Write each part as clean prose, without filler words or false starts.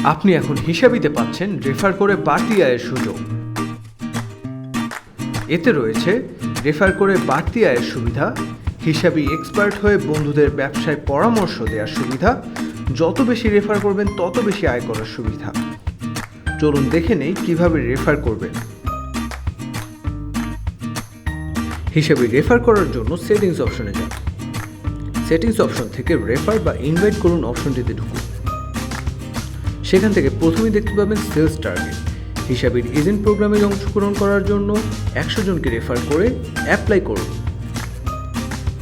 আপনি এখন হিসাবিতে পাচ্ছেন রেফার করে বাড়তি আয়ের সুযোগ। এতে রয়েছে রেফার করে বাড়তি আয়ের সুবিধা, হিসাবি এক্সপার্ট হয়ে বন্ধুদের ব্যবসায় পরামর্শ দেওয়ার সুবিধা, যত বেশি রেফার করবেন তত বেশি আয় করার সুবিধা। চলুন দেখে নেই কিভাবে রেফার করবেন। হিসাবি রেফার করার জন্য সেটিংস অপশনে যান। সেটিংস অপশন থেকে রেফার বা ইনভাইট করুন অপশনটিতে ঢুকুন। সেখান থেকে প্রথমেই দেখতে পাবেন সেলস টার্গেট। হিসাবির এজেন্ট প্রোগ্রামে অংশগ্রহণ করার জন্য 100 জনকে রেফার করে অ্যাপ্লাই করুন।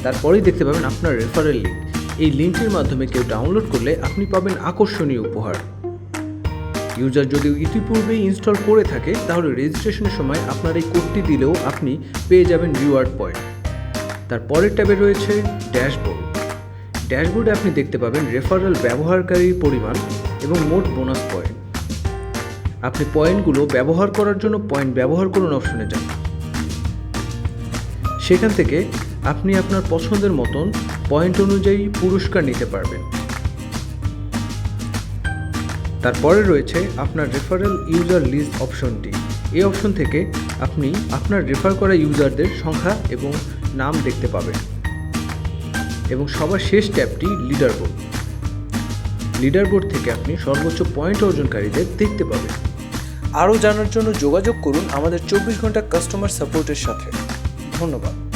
তারপরেই দেখতে পাবেন আপনার রেফারেল লিঙ্ক। এই লিঙ্কের মাধ্যমে কেউ ডাউনলোড করলে আপনি পাবেন আকর্ষণীয় উপহার। ইউজার যদি ইতিপূর্বেই ইনস্টল করে থাকে তাহলে রেজিস্ট্রেশনের সময় আপনার এই কোডটি দিলেও আপনি পেয়ে যাবেন রিওয়ার্ড পয়েন্ট। তার পরের ট্যাবে রয়েছে ড্যাশবোর্ড। ড্যাশবোর্ডে আপনি দেখতে পাবেন রেফারেল ব্যবহারকারীর পরিমাণ এবং মোট বোনাস পয়েন্ট। আপনি পয়েন্টগুলো ব্যবহার করার জন্য পয়েন্ট ব্যবহার করুন অপশনে যান। সেখান থেকে আপনি আপনার পছন্দের মতন পয়েন্ট অনুযায়ী পুরস্কার নিতে পারবেন। তারপরে রয়েছে আপনার রেফারেল ইউজার লিস্ট অপশনটি। এই অপশন থেকে আপনি আপনার রেফার করা ইউজারদের সংখ্যা এবং নাম দেখতে পাবেন। এবং সবার শেষ ট্যাবটি লিডারবোর্ড। লিডারবোর্ড থেকে আপনি সর্বোচ্চ পয়েন্ট অর্জনকারীদের দেখতে পাবেন। আরও জানার জন্য যোগাযোগ করুন আমাদের 24 ঘন্টা কাস্টমার সাপোর্টের সাথে। ধন্যবাদ।